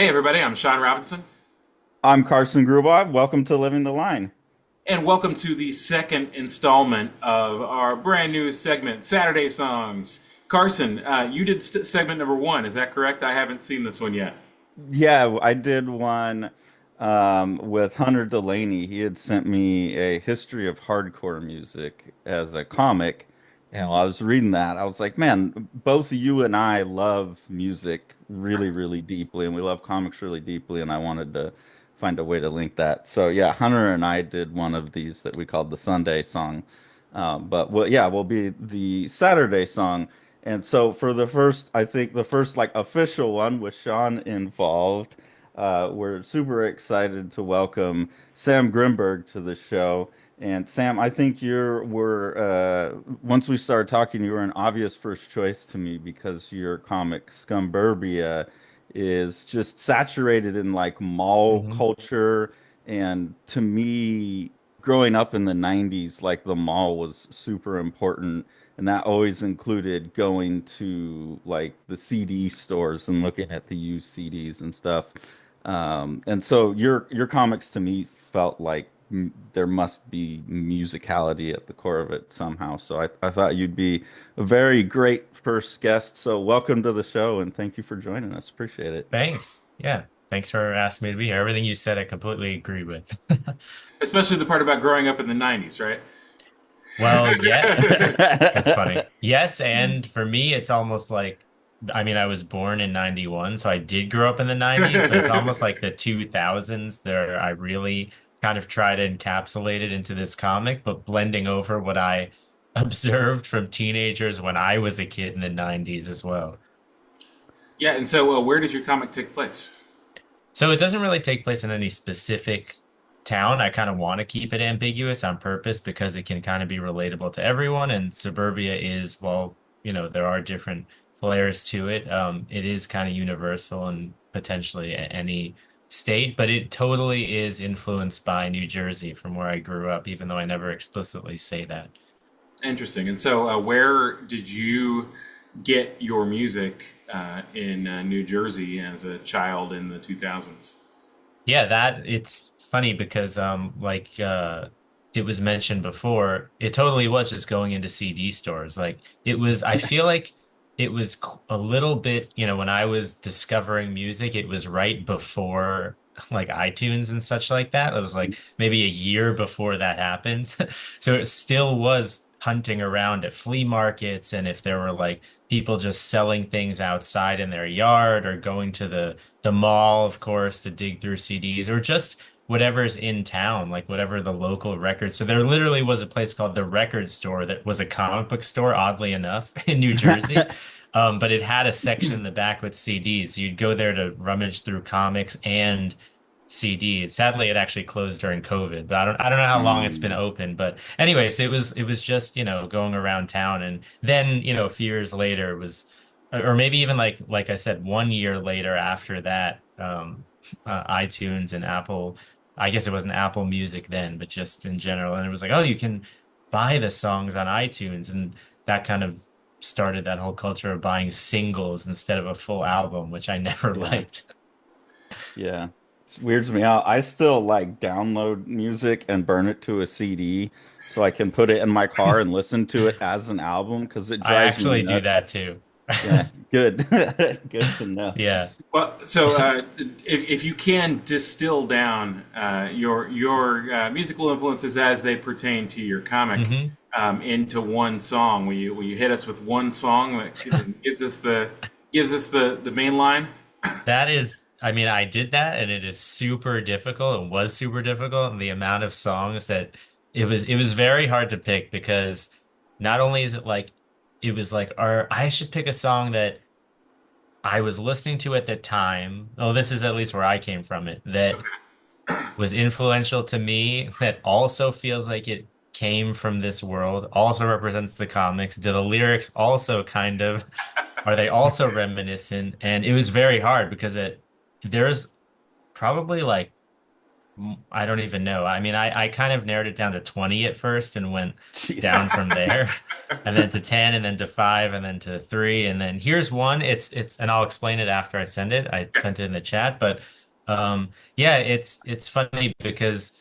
Hey everybody, I'm Sean Robinson, I'm Carson Grubaugh. Welcome to Living the Line. and welcome to the second installment of our brand new segment, Saturday Songs. Carson, you did segment number one, is that correct? I haven't seen this one yet. Yeah, I did one with Hunter Delaney. He had sent me a history of hardcore music as a comic. And while I was reading that, I was like, man, both you and I love music really, really deeply, and we love comics really deeply. And I wanted to find a way to link that. So, yeah, Hunter and I did one of these that we called the Sunday song. But well, yeah, will be the Saturday song. And so for the first, I think the first like official one with Sean involved, we're super excited to welcome Sam Grinberg to the show. And Sam, I think once we started talking, you were an obvious first choice to me because your comic Scumburbia is just saturated in like mall hmm culture. And to me, growing up in the 90s, like the mall was super important. And that always included going to like the CD stores and looking at the used CDs and stuff. And so your comics to me felt like there must be musicality at the core of it somehow. So I thought you'd be a very great first guest. So welcome to the show and thank you for joining us. Appreciate it. Thanks. Yeah. Thanks for asking me to be here. Everything you said, I completely agree with. Especially the part about growing up in the 90s, right? Well, yeah, that's funny. Yes, and for me, it's almost like, I mean, I was born in 91, so I did grow up in the 90s, but it's almost like the 2000s there. I really kind of try to encapsulate it into this comic, but blending over what I observed from teenagers when I was a kid in the 90s as well. Yeah, and so where does your comic take place? So it doesn't really take place in any specific town. I kind of want to keep it ambiguous on purpose because it can kind of be relatable to everyone. And suburbia is, well, there are different flares to it. It is kind of universal and potentially any state, but it totally is influenced by New Jersey from where I grew up, even though I never explicitly say that. Interesting. And so where did you get your music in New Jersey as a child in the 2000s? Yeah, that it's funny because it was mentioned before, it totally was just going into CD stores. Like it was I feel like it was a little bit, when I was discovering music, it was right before like iTunes and such like that. It was like maybe a year before that happened. So it still was hunting around at flea markets and if there were like people just selling things outside in their yard or going to the mall, of course, to dig through CDs or just whatever's in town, like whatever the local records. So there literally was a place called the Record Store that was a comic book store, oddly enough, in New Jersey. But it had a section in the back with CDs. You'd go there to rummage through comics and CDs. Sadly, it actually closed during COVID, but I don't know how long it's been Mm. open. But anyways, it was just, going around town. And then, a few years later it was or maybe even like I said, 1 year later after that, iTunes and Apple, I guess it wasn't Apple Music then, but just in general. And it was like, oh, you can buy the songs on iTunes. And that kind of started that whole culture of buying singles instead of a full album, which I never Yeah. liked. Yeah. It weirds me out. I still like download music and burn it to a CD so I can put it in my car and listen to it as an album because it I drives me actually do that nuts. too. Yeah, good. Good to know. Yeah. Well, so if you can distill down your musical influences as they pertain to your comic hmm into one song, will you hit us with one song that gives us the main line? That is, I mean, I did that and it is super difficult. It was super difficult. And the amount of songs that it was very hard to pick because not only is it like, it was like, I should pick a song that I was listening to at the time. Oh, this is at least where I came from it, that was influential to me, that also feels like it came from this world, also represents the comics. Do the lyrics also kind of, are they also reminiscent? And it was very hard because there's probably like I don't even know. I mean, I kind of narrowed it down to 20 at first and went Jeez. down from there, and then to 10, and then to 5, and then to 3, and then here's one. And I'll explain it after I send it. I sent it in the chat, but yeah, it's funny because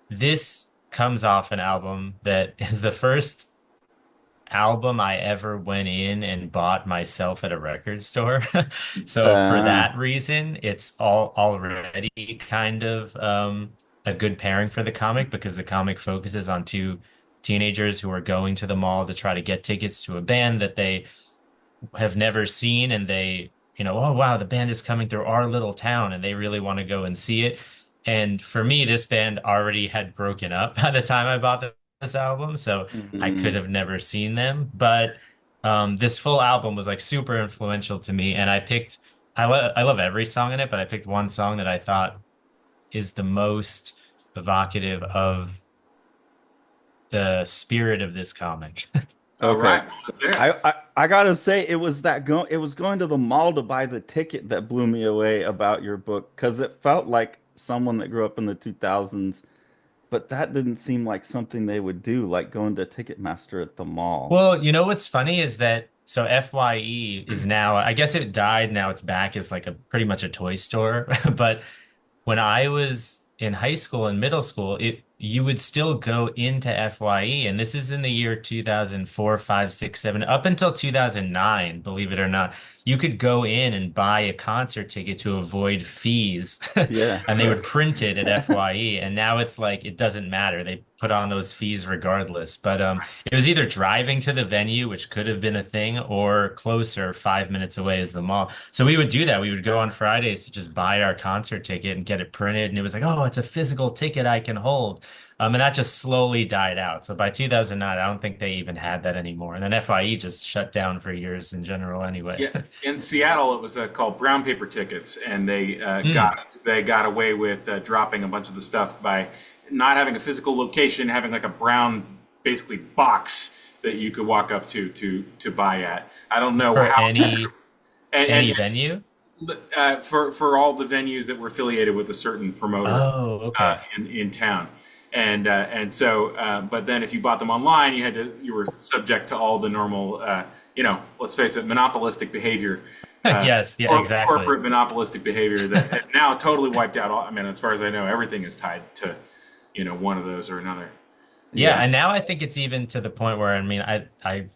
this comes off an album that is the first album I ever went in and bought myself at a record store. So for Uh, that reason, it's all already kind of a good pairing for the comic because the comic focuses on two teenagers who are going to the mall to try to get tickets to a band that they have never seen, and they, oh wow, the band is coming through our little town and they really want to go and see it. And for me, this band already had broken up by the time I bought this album, so I could mm, have never seen them. But this full album was like super influential to me, and I love every song in it, but I picked one song that I thought is the most evocative of the spirit of this comic. All okay. right, let's hear it. I gotta say it was going to the mall to buy the ticket that blew me away about your book because it felt like someone that grew up in the 2000s, but that didn't seem like something they would do, like going to Ticketmaster at the mall. Well, what's funny is that so FYE is now, I guess it died, now it's back as like a pretty much a toy store. But when I was in high school and middle school, it you would still go into FYE, and this is in the year 2004, 5, 6, 7, up until 2009, believe it or not. You could go in and buy a concert ticket to avoid fees, Yeah. and they would print it at FYE. And now it's like it doesn't matter. They put on those fees regardless. But it was either driving to the venue, which could have been a thing, or closer, 5 minutes away is the mall. So we would do that. We would go on Fridays to just buy our concert ticket and get it printed. And it was like, oh, it's a physical ticket I can hold. And that just slowly died out. So by 2009, I don't think they even had that anymore. And then FIE just shut down for years in general anyway. Yeah, in Seattle, it was called brown paper tickets, and they Mm. got away with dropping a bunch of the stuff by not having a physical location, having like a brown, basically box that you could walk up to buy at. I don't know For how. any And venue? for all the venues that were affiliated with a certain promoter Oh, okay. in town. And so, but then if you bought them online, you were subject to all the normal, let's face it, monopolistic behavior, Yes, yeah, exactly. corporate monopolistic behavior that has now totally wiped out all. I mean, as far as I know, everything is tied to, one of those or another. Yeah, Yeah. and now I think it's even to the point where, I mean,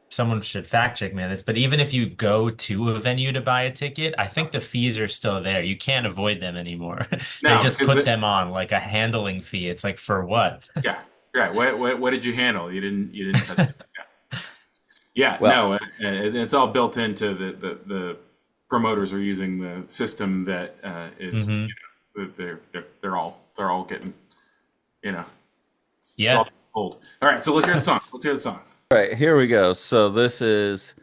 someone should fact check me on this, but even if you go to a venue to buy a ticket, I think the fees are still there. You can't avoid them anymore. They No, just because put them on like a handling fee. It's like for what? yeah, right. What did you handle? You didn't touch it. Yeah, Well, no, it's all built into the promoters are using the system that is Hmm. they're all getting it's Yeah. all old. All right, so let's hear the song. Let's hear the song. all right, here we go. So this is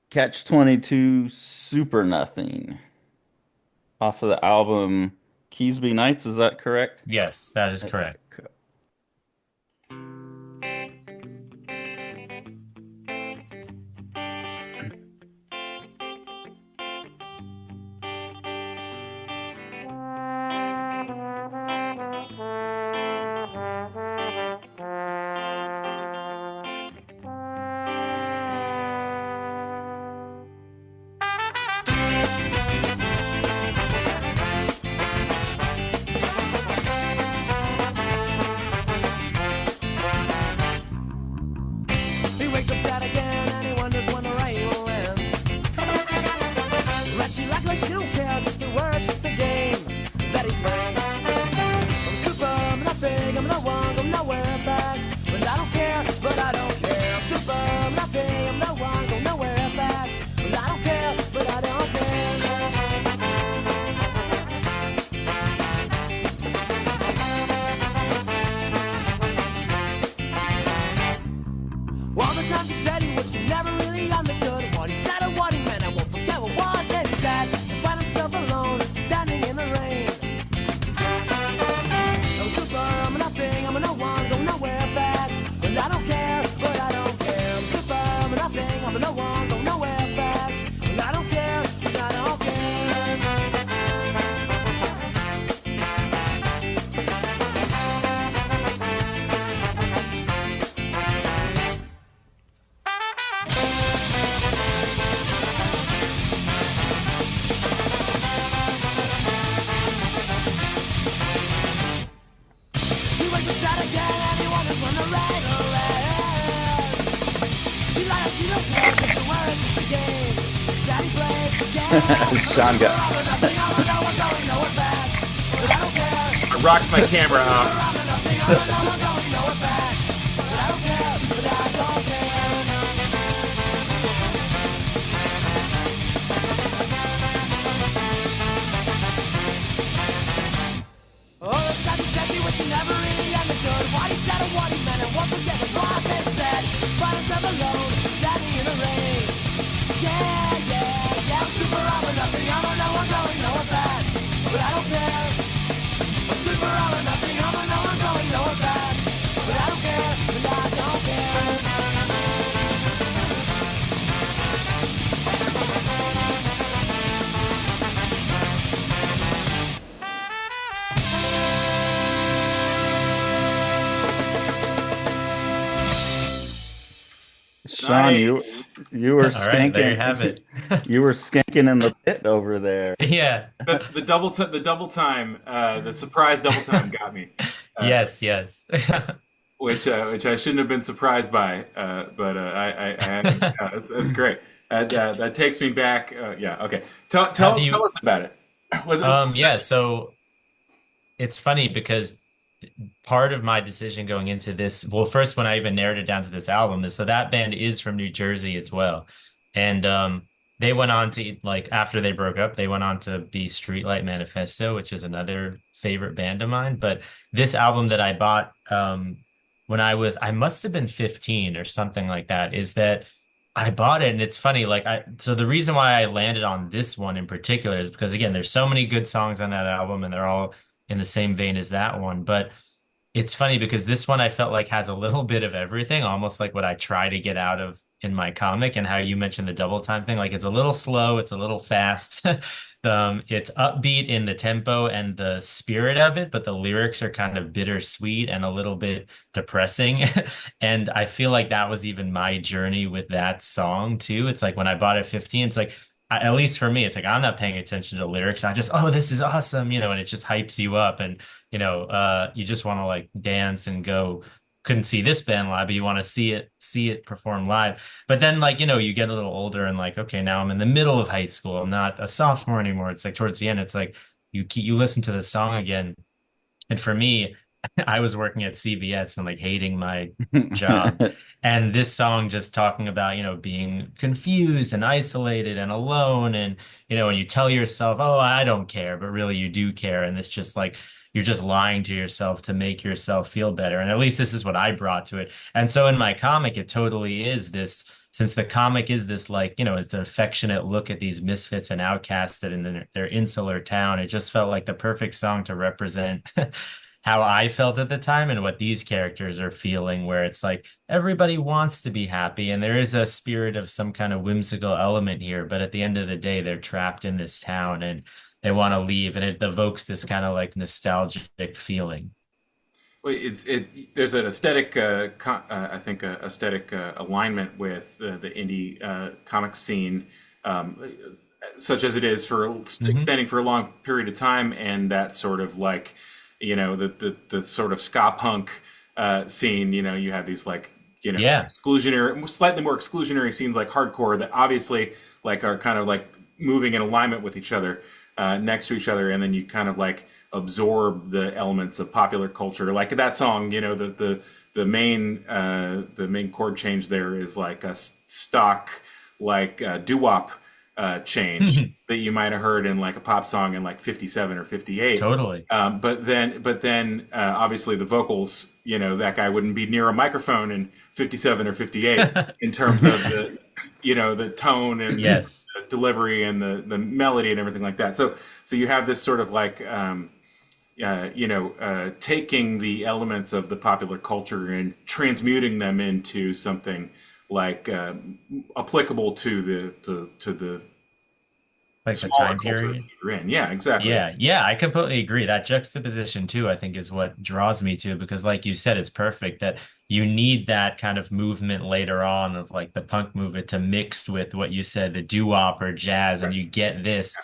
Catch 22 Super Nothing off of the album Keys Be Nights. Is that correct? Yes, that is correct. He wakes up sad again and he wonders when the rain will end. But she like she don't care, just the words, just the game that he plays. I'm super, I'm nothing, I'm no one, I'm nowhere fast. But I don't care, but I don't care. I'm super, I'm nothing, I'm no one, I'm nowhere fast. But I don't care, but I don't care. All the times he said he would, she never really understood what he said or what he meant. I won't forget what was it said. Find himself alone, standing in the rain. I'm super, I'm nothing, I'm a no one, go nowhere fast. But I don't care, but I don't care. I'm super, I'm nothing, I'm a no one, go nowhere fast. But I don't care, but I don't care. Sean got. I rocked my camera off. Sean, Nice. you were All right, there you skanking. have it. You were skanking in the pit over there. Yeah. The double time, the surprise double time got me, Yes, yes. which I shouldn't have been surprised by, but that's great. That takes me back. Yeah, okay. Have you Tell us about it. yeah, so it's funny because part of my decision going into this, well, first when I even narrowed it down to this album is so that band is from New Jersey as well. And they went on to like after they broke up, they went on to be Streetlight Manifesto, which is another favorite band of mine. But this album that I bought when I must have been 15 or something like that, is that I bought it and it's funny, like so the reason why I landed on this one in particular is because again, there's so many good songs on that album and they're all in the same vein as that one. But it's funny because this one I felt like has a little bit of everything, almost like what I try to get out of in my comic, and how you mentioned the double time thing. Like it's a little slow, it's a little fast. It's upbeat in the tempo and the spirit of it, but the lyrics are kind of bittersweet and a little bit depressing. And I feel like that was even my journey with that song too. It's like when I bought it at 15, it's like at least for me, it's like I'm not paying attention to the lyrics. I just, oh, this is awesome, and it just hypes you up, and you just want to like dance and go. Couldn't see this band live, but you want to see it perform live. But then, like you get a little older, and like, okay, now I'm in the middle of high school. I'm not a sophomore anymore. It's like towards the end, it's like you listen to the song again, and for me, I was working at CVS and like hating my job. And this song just talking about, being confused and isolated and alone. And you tell yourself, oh, I don't care, but really you do care. And it's just like, you're just lying to yourself to make yourself feel better. And at least this is what I brought to it. And so in my comic, it totally is this, since the comic is this, like, it's an affectionate look at these misfits and outcasts that in their insular town. It just felt like the perfect song to represent how I felt at the time and what these characters are feeling, where it's like everybody wants to be happy and there is a spirit of some kind of whimsical element here, but at the end of the day, they're trapped in this town and they want to leave, and it evokes this kind of like nostalgic feeling. Well, there's an aesthetic, I think, aesthetic alignment with the indie comic scene, such as it is for extending for a long period of time, and that sort of like, the sort of ska punk scene. You have these like, exclusionary, slightly more exclusionary scenes like hardcore that obviously like are kind of like moving in alignment with each other, next to each other, and then you kind of like absorb the elements of popular culture. Like that song, the main chord change there is like a stock like doo-wop change that you might have heard in like a pop song in like 57 or 58. Totally. But then obviously the vocals, that guy wouldn't be near a microphone in 57 or 58 in terms of the tone and yes, the delivery and the melody and everything like that. So you have this sort of like, taking the elements of the popular culture and transmuting them into something like applicable to the like the time period you're in. Yeah, exactly. Yeah, I completely agree. That juxtaposition too, I think, is what draws me to it, because like you said, it's perfect that you need that kind of movement later on of like the punk movement to mix with what you said, the doo-wop or jazz, and you get this.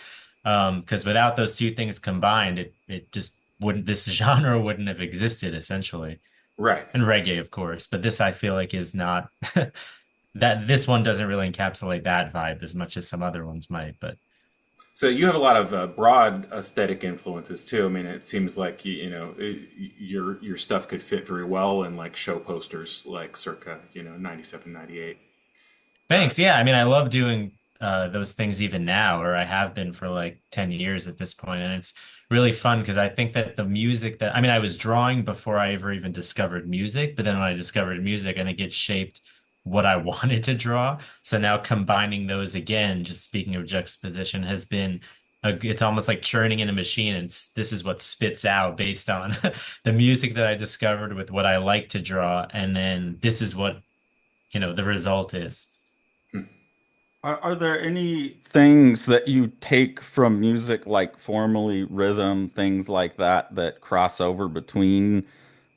Because without those two things combined, it just wouldn't, this genre wouldn't have existed essentially. Right. And reggae, of course, but this I feel like is not that this one doesn't really encapsulate that vibe as much as some other ones might, but So you have a lot of broad aesthetic influences too. I mean, it seems like your stuff could fit very well in like show posters, like circa 97, 98. thanks. Yeah, I mean, I love doing those things even now, or I have been for like 10 years at this point, and it's really fun because I think that the music that I mean, I was drawing before I ever even discovered music, but then when I discovered music, I think it shaped what I wanted to draw. So now combining those again, just speaking of juxtaposition, has been it's almost like churning in a machine, and this is what spits out based on the music that I discovered with what I like to draw, and then this is what, the result is. Are there any things that you take from music, like formally rhythm, things like that, that cross over between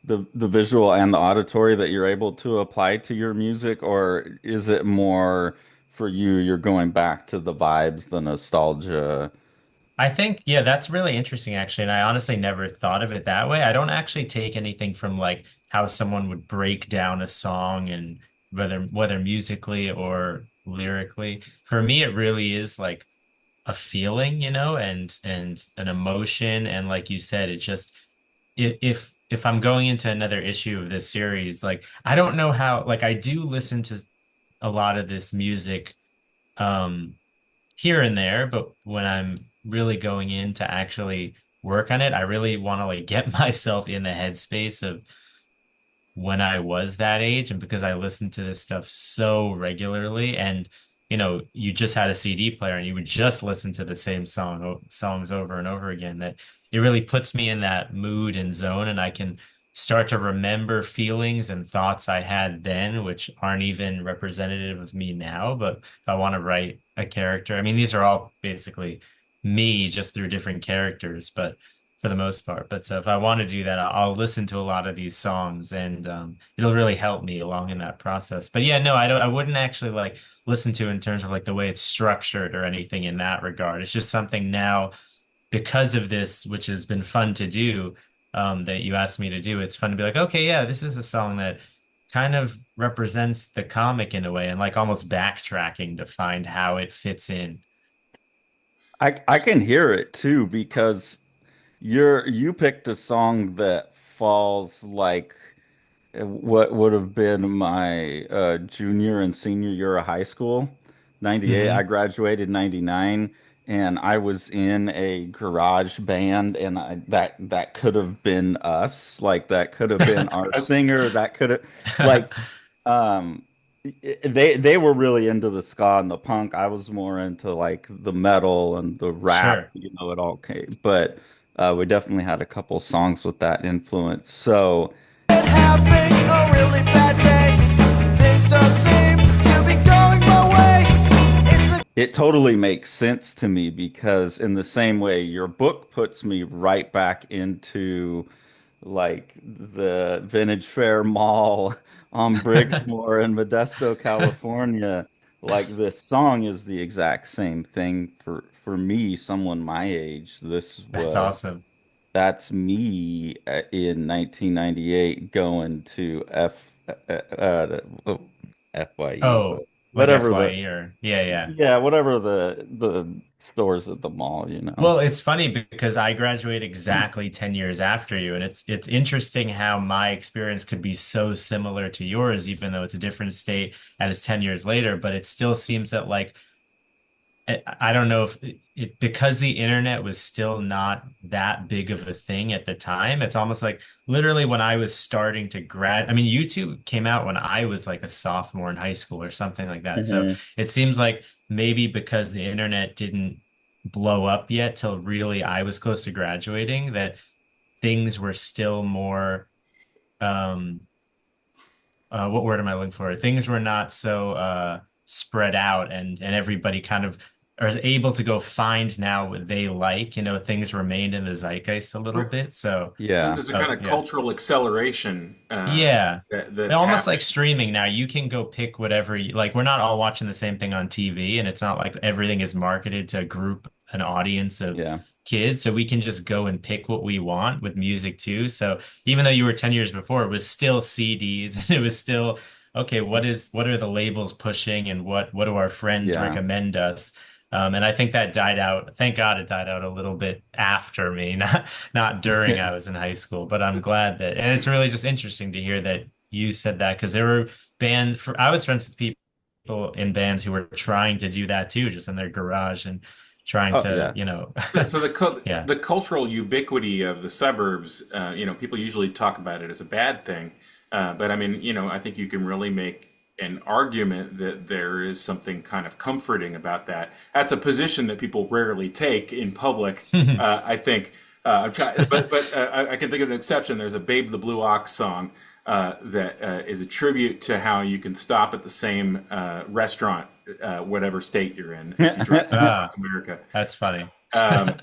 the visual and the auditory that you're able to apply to your music, or is it more for you, you're going back to the vibes, the nostalgia? I think, yeah, that's really interesting, actually. And I honestly never thought of it that way. I don't actually take anything from like how someone would break down a song and whether musically or lyrically. For me, it really is like a feeling, and an emotion. And like you said, it just if I'm going into another issue of this series, like I don't know how, like I do listen to a lot of this music um here and there, but when I'm really going in to actually work on it, I really want to like get myself in the headspace of when I was that age. And because I listened to this stuff so regularly, and you just had a CD player and you would just listen to the same songs over and over again, that it really puts me in that mood and zone, and I can start to remember feelings and thoughts I had then, which aren't even representative of me now. But if I want to write a character, I mean, these are all basically me just through different characters, but for the most part. But so if I want to do that, I'll listen to a lot of these songs, and it'll really help me along in that process. But yeah, no, I don't. I wouldn't actually like listen to it in terms of like the way it's structured or anything in that regard. It's just something now because of this, which has been fun to do, that you asked me to do. It's fun to be like, okay, yeah, this is a song that kind of represents the comic in a way, and like almost backtracking to find how it fits in. I can hear it too because you picked a song that falls like what would have been my junior and senior year of high school. 98, I Hmm. graduated 99, and I was in a garage band, and that could have been us. Like that could have been our That's singer, that could have like um they were really into the ska and the punk. I was more into like the metal and the rap, Sure. it all came. But we definitely had a couple songs with that influence. So Having a really bad day. Things don't seem to be going my way. It's a it totally makes sense to me because in the same way, your book puts me right back into like the Vintage Fair Mall on Brixmore in Modesto, California. Like this song is the exact same thing for me, someone my age. That's awesome. That's me in 1998 going to FYE, Oh, but like whatever the FYE or yeah, yeah. yeah, whatever the stores at the mall. Well, it's funny because I graduated exactly 10 years after you, and it's interesting how my experience could be so similar to yours, even though it's a different state and it's 10 years later, but it still seems that like I don't know if because the internet was still not that big of a thing at the time. It's almost like literally when I was starting to I mean, YouTube came out when I was like a sophomore in high school or something like that. So Mhm. it seems like maybe because the internet didn't blow up yet till really I was close to graduating, that things were still more um what word am I looking for? Things were not so spread out, and everybody kind of are able to go find now what they like. Things remained in the zeitgeist a little bit. So, Yeah. there's a kind of yeah. cultural acceleration Yeah. that's Almost happening. like streaming now. You can go pick whatever you like. We're not all watching the same thing on TV, and it's not like everything is marketed to a group, an audience of Yeah. kids. So we can just go and pick what we want with music too. So even though you were 10 years before, it was still CDs and it was still okay, what are the labels pushing and what do our friends Yeah. recommend us? And I think that died out. Thank God it died out a little bit after me, not during I was in high school. But I'm glad that, and it's really just interesting to hear that you said that because there were I was friends with people in bands who were trying to do that too, just in their garage and trying Oh to, yeah. So yeah. the cultural ubiquity of the suburbs, people usually talk about it as a bad thing, but I mean, I think you can really make an argument that there is something kind of comforting about that. That's a position that people rarely take in public. I think. I'm trying, but I can think of an exception. There's a Babe the Blue Ox song that is a tribute to how you can stop at the same restaurant, whatever state you're in, if you drive Ah, across America. that's funny. Um,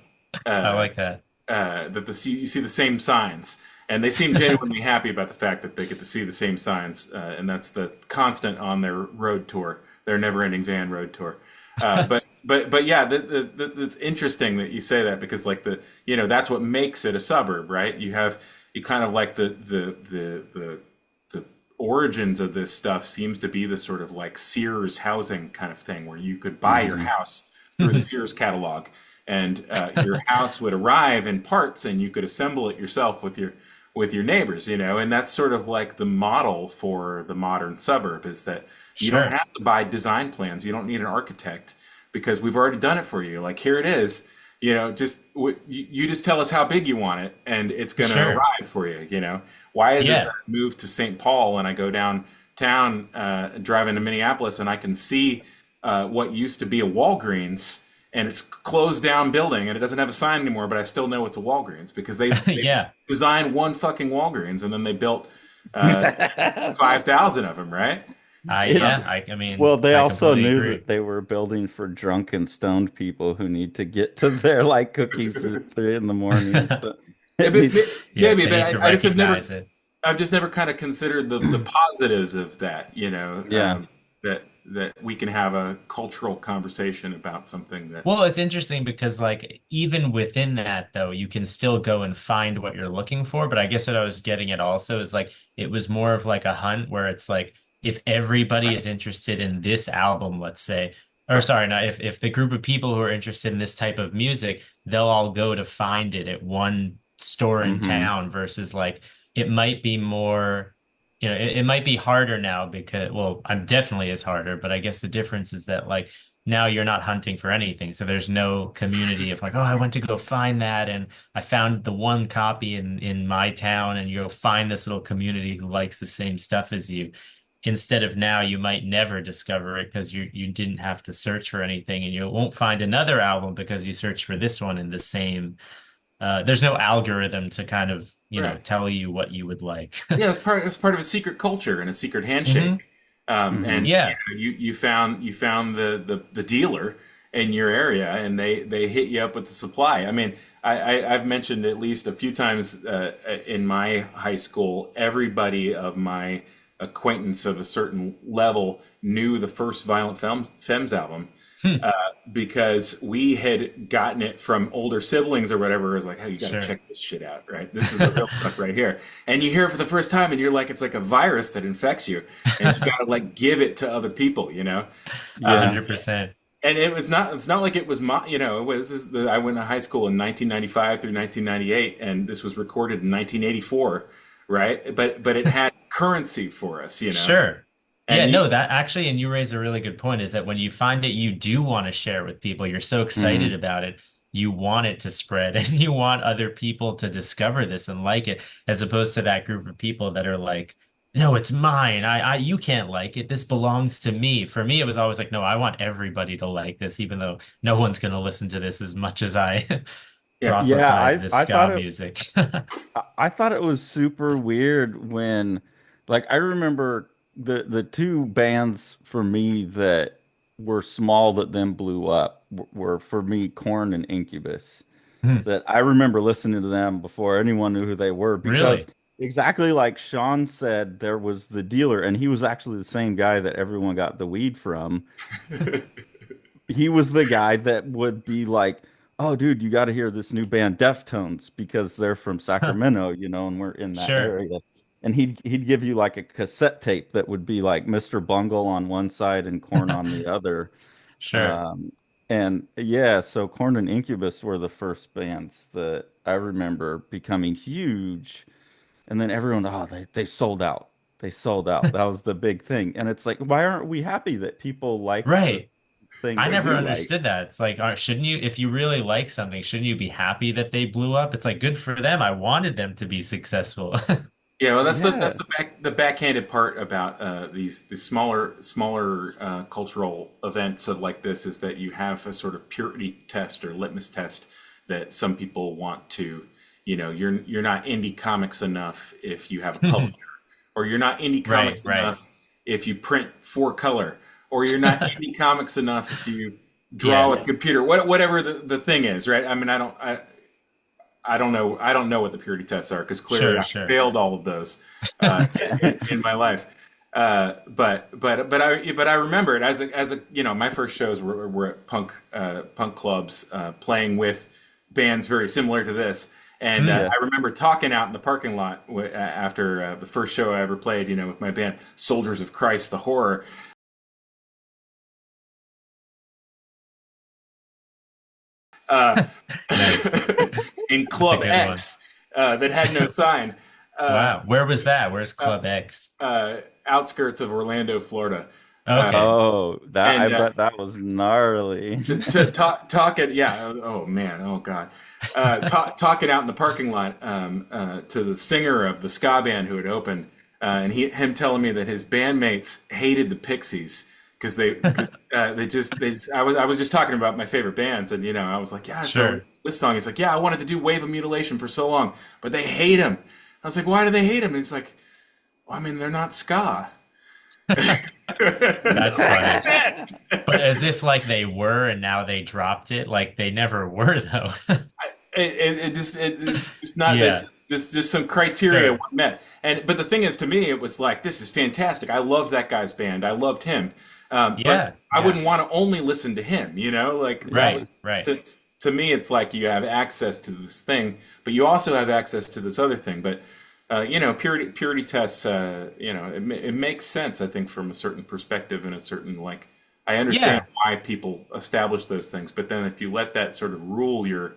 I uh, like that. that you see the same signs, and they seem genuinely happy about the fact that they get to see the same signs, and that's the constant on their road tour, their never-ending van road tour. But yeah, it's interesting that you say that because like that's what makes it a suburb, right? You kind of like the origins of this stuff seems to be the sort of like Sears housing kind of thing where you could buy your house through the Sears catalog and your house would arrive in parts and you could assemble it yourself with your neighbors, and that's sort of like the model for the modern suburb is that you don't Sure. have to buy design plans, you don't need an architect because we've already done it for you. Like here it is, you just tell us how big you want it and it's going to Sure. arrive for you. Why is it that Yeah. I move to St. Paul and I go downtown driving to Minneapolis and I can see what used to be a Walgreens and it's closed down building and it doesn't have a sign anymore, but I still know it's a Walgreens because they Yeah. designed one fucking Walgreens and then they built 5,000 of them, right? It's Yeah, I mean, well, they I also completely knew agree. that they were building for drunk and stoned people who need to get to their like cookies at 3 in the morning. So Yeah, it needs, Yeah, maybe, they but need to I just have never recognize it. I've just never kind of considered the positives of that, yeah. that we can have a cultural conversation about something that. Well, it's interesting because like even within that though, you can still go and find what you're looking for. But I guess what I was getting at also is like it was more of like a hunt where it's like if everybody is interested in this album, let's say, or Right. sorry, not if the group of people who are interested in this type of music, they'll all go to find it at one store in Hmm. town versus like it might be more, it might be harder now because, well, I'm definitely it's harder, but I guess the difference is that like now you're not hunting for anything. So there's no community of like, oh, I went to go find that and I found the one copy in my town and you go find this little community who likes the same stuff as you. Instead of now, you might never discover it because you didn't have to search for anything and you won't find another album because you searched for this one in the same there's no algorithm to kind of, Right. tell you what you would like. Yeah, it's part of a secret culture and a secret Hmm. handshake. And Yeah, you found the dealer in your area, and they hit you up with the supply. I mean, I've mentioned at least a few times in my high school, everybody of my acquaintance of a certain level knew the first Violent Femmes album Hmm. because we had gotten it from older siblings or whatever. It was like, hey, you got to Sure. check this shit out, right? This is the real stuff right here. And you hear it for the first time, and you're like, it's like a virus that infects you, and you got to like give it to other people. Yeah. 100%. And it's not like it was it was I went to high school in 1995 through 1998, and this was recorded in 1984, right? But it had currency for us. Sure. Yeah, And no, that actually, and you raise a really good point, is that when you find it, you do want to share with people. You're so excited Hmm. about it. You want it to spread and you want other people to discover this and like it, as opposed to that group of people that are like, no, it's mine. You can't like it. This belongs to me. For me, it was always like, no, I want everybody to like this, even though no one's going to listen to this as much as I yeah, Yeah, proselytize this ska music. I thought it was super weird when, like, I remember the two bands for me that were small that then blew up were for me Korn and Incubus. That I remember listening to them before anyone knew who they were because Really? exactly like Sean said, there was the dealer, and he was actually the same guy that everyone got the weed from. He was the guy that would be like, "Oh, dude, you got to hear this new band, Deftones, because they're from Sacramento, and we're in that Sure. area." and he'd give you like a cassette tape that would be like Mr. Bungle on one side and Corn on the other. Sure. Um, and yeah, so Corn and Incubus were the first bands that I remember becoming huge. And then everyone, oh, they sold out. They sold out. That was the big thing. And it's like, why aren't we happy that people like the Right. thing I that we never like? understood that. It's like, shouldn't you, if you really like something, shouldn't you be happy that they blew up? It's like good for them. I wanted them to be successful. Yeah, well, that's Yeah. the backhanded part about these smaller cultural events of like this is that you have a sort of purity test or litmus test that some people want to, you're not indie comics enough if you have a publisher, or you're not indie Right, comics right. enough if you print four color, or you're not indie comics enough if you draw Yeah, with a computer, whatever the thing is, right? I mean, I don't know what the purity tests are because clearly sure, I sure. failed all of those in my life. But I remember it as a my first shows were at punk clubs playing with bands very similar to this, and Hmm. Yeah. I remember talking out in the parking lot after the first show I ever played, with my band Soldiers of Christ the Horror. Uh, Nice. in That's a Club good one. X that had no sign. Uh, Wow. Where was that? Where's uh, Club X? Outskirts of Orlando, Florida. Uh, Okay. Oh, that I and bet that was gnarly. to talk it, yeah. Oh man, oh god. Talking out in the parking lot to the singer of the ska band who had opened, and him telling me that his bandmates hated the Pixies because I was just talking about my favorite bands, and I was like, yeah, so Sure. this song. He's like, yeah, I wanted to do Wave of Mutilation for so long, but they hate him. I was like, why do they hate him? And he's like, well, I mean, they're not ska. That's funny. But as if like they were and now they dropped it, like they never were though. It's not that Yeah, there's just some criteria sure. weren't met. But the thing is, to me, it was like this is fantastic. I love that guy's band. I loved him, but Yeah, I yeah. wouldn't want to only listen to him. Like that Right, was right. to me, it's like you have access to this thing, but you also have access to this other thing. But purity tests. It makes sense. I think from a certain perspective and a certain like. I understand Yeah. why people establish those things, but then if you let that sort of rule your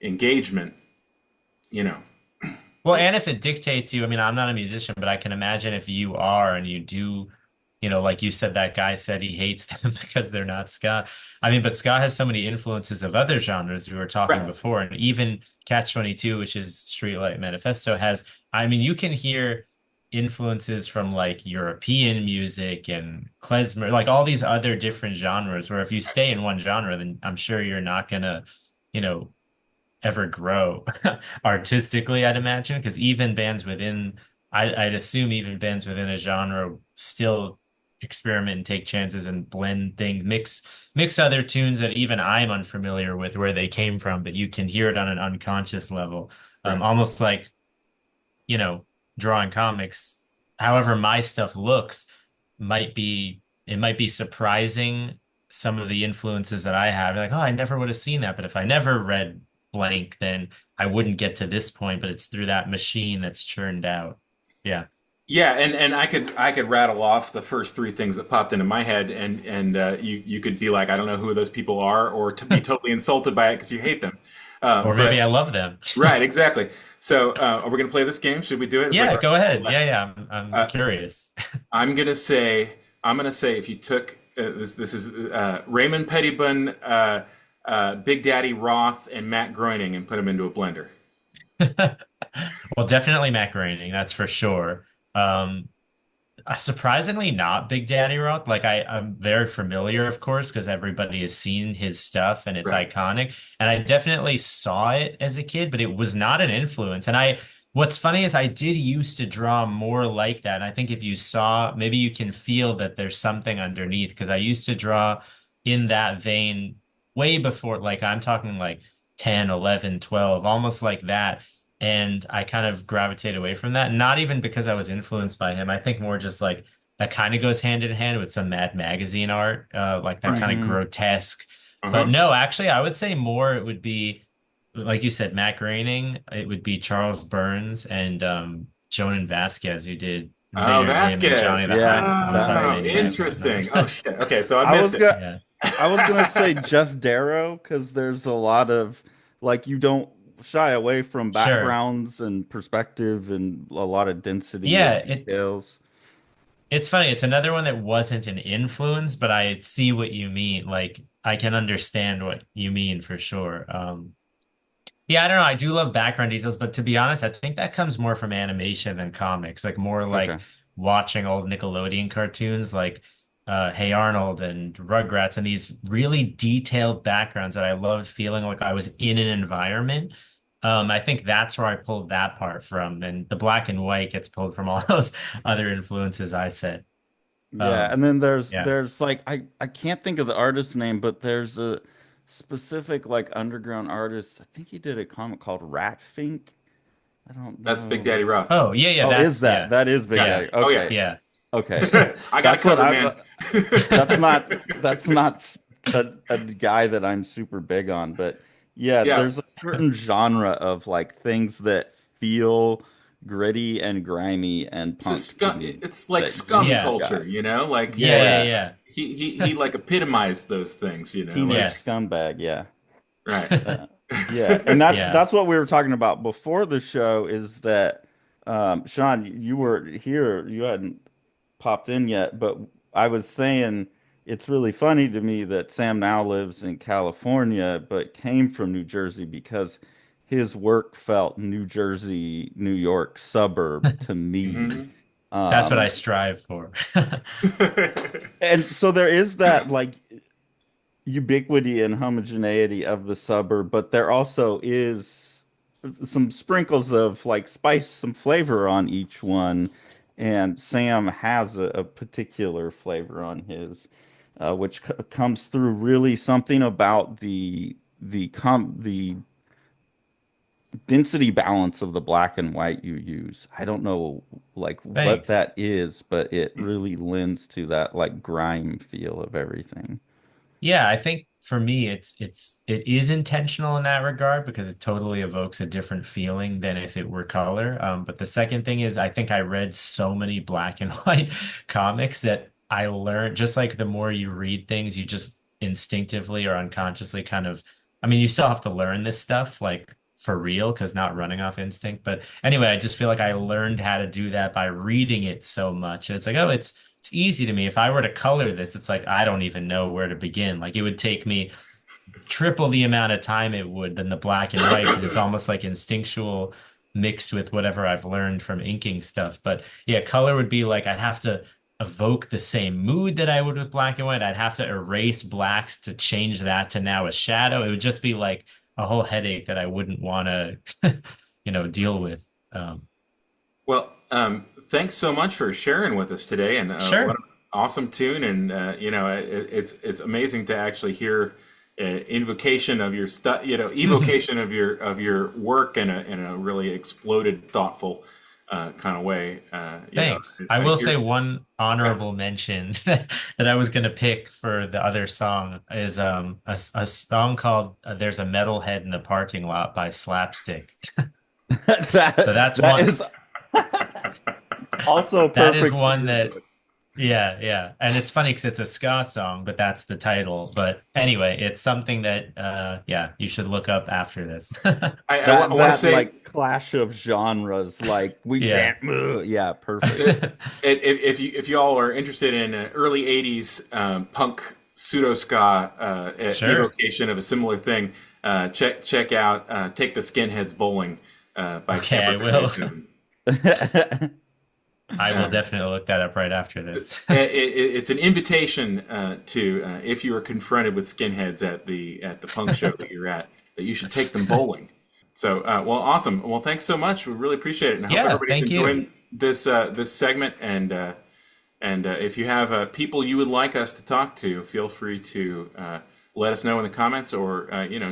engagement, you know. Well, and if it dictates you, I mean, I'm not a musician, but I can imagine if you are and you do, like you said, that guy said he hates them because they're not ska. I mean, but ska has so many influences of other genres we were talking Right. before, and even Catch 22, which is Streetlight Manifesto, has, I mean, you can hear influences from like European music and klezmer, like all these other different genres, where if you stay in one genre, then I'm sure you're not gonna, you know, ever grow artistically, I'd imagine, because even bands within, I'd assume even bands within a genre still experiment and take chances and blend things, mix other tunes that even I'm unfamiliar with where they came from, but you can hear it on an unconscious level, Right. almost like you know, drawing comics. However, my stuff looks might be it might be surprising some of the influences that I have. Like, oh, I never would have seen that. But if I never read blank, then I wouldn't get to this point. But it's through that machine that's churned out. Yeah. Yeah, and I could rattle off the first three things that popped into my head, and you could be like, I don't know who those people are, or to be totally insulted by it because you hate them. Or maybe But I love them. right, exactly. So are we gonna play this game? Should we do it? It's like Yeah, go ahead. our- Yeah, yeah. I'm uh, curious. I'm gonna say if you took this is Raymond Pettibon, Big Daddy Roth, and Matt Groening and put them into a blender. Well, definitely Matt Groening, that's for sure. Um, Surprisingly not Big Daddy Rock. Like I'm very familiar, of course, because everybody has seen his stuff and it's Right. iconic. And I definitely saw it as a kid, but it was not an influence. And what's funny is I did used to draw more like that. And I think if you saw, maybe you can feel that there's something underneath because I used to draw in that vein way before, like I'm talking like 10, 11, 12, almost like that. And I kind of gravitate away from that. Not even because I was influenced by him. I think more just like that kind of goes hand in hand with some Mad Magazine art, like that Right. kind of Hmm. grotesque. But Uh-huh. no, actually, I would say more it would be, like you said, Matt Groening. It would be Charles Burns and Jonan Vasquez, who did Oh, Invader's Zim and Johnny Vasquez. the Yeah, Homicide Oh, Maniacs. interesting. Oh shit. Okay, so I I missed was it. gonna Yeah. I was gonna say Jeff Darrow because there's a lot of like you don't shy away from Sure. backgrounds and perspective and a lot of density Yeah, of details. it's funny. It's another one that wasn't an influence, but I see what you mean. Like I can understand what you mean for sure. Yeah, I don't know. I do love background details, but to be honest, I think that comes more from animation than comics. Like more like Okay. watching old Nickelodeon cartoons like Hey Arnold and Rugrats and these really detailed backgrounds that I loved feeling like I was in an environment. I think that's where I pulled that part from. And the black and white gets pulled from all those other influences I said. Yeah, Um, and then there's yeah. there's like I can't think of the artist's name, but there's a specific like underground artist. I think he did a comic called Rat Fink. I don't That's Big know. Daddy Rough. Oh, yeah, yeah, Oh, is that's that yeah. that is Big Yeah. Yeah. Daddy? Oh yeah. Okay, Yeah. okay. I got it That's what covered, I've. man. That's not a guy that I'm super big on, but yeah, Yeah. there's a certain genre of like things that feel gritty and grimy and It's a punk to scum. me It's like that scum Yeah. culture, you know. Like Yeah, yeah, yeah, yeah. he like epitomized those things, you know. teenage Like Yes. scumbag, yeah. right. Yeah, and that's Yeah. that's what we were talking about before the show is that Sean, you were here, you hadn't popped in yet, but I was saying it's really funny to me that Sam now lives in California but came from New Jersey because his work felt New Jersey, New York suburb to me. hmm That's what I Um, strive for. and so there is that like ubiquity and homogeneity of the suburb, but there also is some sprinkles of like spice, some flavor on each one. And Sam has a particular flavor on his, which comes through really something about the density balance of the black and white you use. I don't know like what Thanks. that is, but it really lends to that like grime feel of everything. Yeah, I think for me it is intentional in that regard because it totally evokes a different feeling than if it were color. But the second thing is I think I read so many black and white comics that I learned just like the more you read things, you just instinctively or unconsciously kind of I mean, you still have to learn this stuff like for real because not running off instinct. But anyway, I just feel like I learned how to do that by reading it so much. And it's like, oh, it's easy to me. If I were to color this, it's like I don't even know where to begin. Like it would take me triple the amount of time it would than the black and white because it's almost like instinctual mixed with whatever I've learned from inking stuff. But yeah, color would be like I'd have to evoke the same mood that I would with black and white. I'd have to erase blacks to change that to now a shadow. It would just be like a whole headache that I wouldn't want to, deal with. Well, thanks so much for sharing with us today, and what Sure. an awesome tune. And it's amazing to actually hear invocation of your stuff, evocation of your work in a really exploded, thoughtful kind of way. Thanks. I I will hear. say one Yeah. honorable mention that I was going to pick for the other song is a song called "There's a Metalhead in the Parking Lot" by Slapstick. So That that's that one is also that is perfect for one your that book. yeah, yeah. And it's funny because it's a ska song, but that's the title. But anyway, it's something that yeah, you should look up after this. I That want to that say like clash of genres, like we Yeah. can't move. Yeah, perfect. it, if you all are interested in an early '80s punk pseudo ska Sure. evocation of a similar thing, check out "Take the Skinheads Bowling" by Okay, Camper I will. Van. I will Uh, definitely look that up right after this. it's an invitation to if you are confronted with skinheads at the punk show that you're at, that you should take them bowling. So, well, awesome. Well, thanks so much. We really appreciate it, and I hope Yeah, everybody's thank you. enjoying this segment. And if you have people you would like us to talk to, feel free to let us know in the comments, or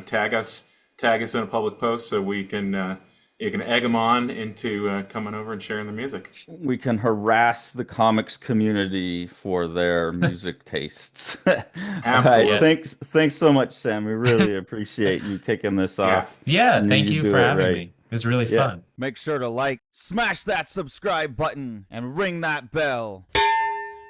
tag us in a public post so we can you can egg them on into coming over and sharing the music. We can harass the comics community for their music tastes. All right, Yeah. Absolutely. thanks so much, Sam. We really appreciate you kicking this Yeah. off. Yeah, I knew thank you'd you do for it having right. me. was really fun. Make sure to like, smash that subscribe button, and ring that bell.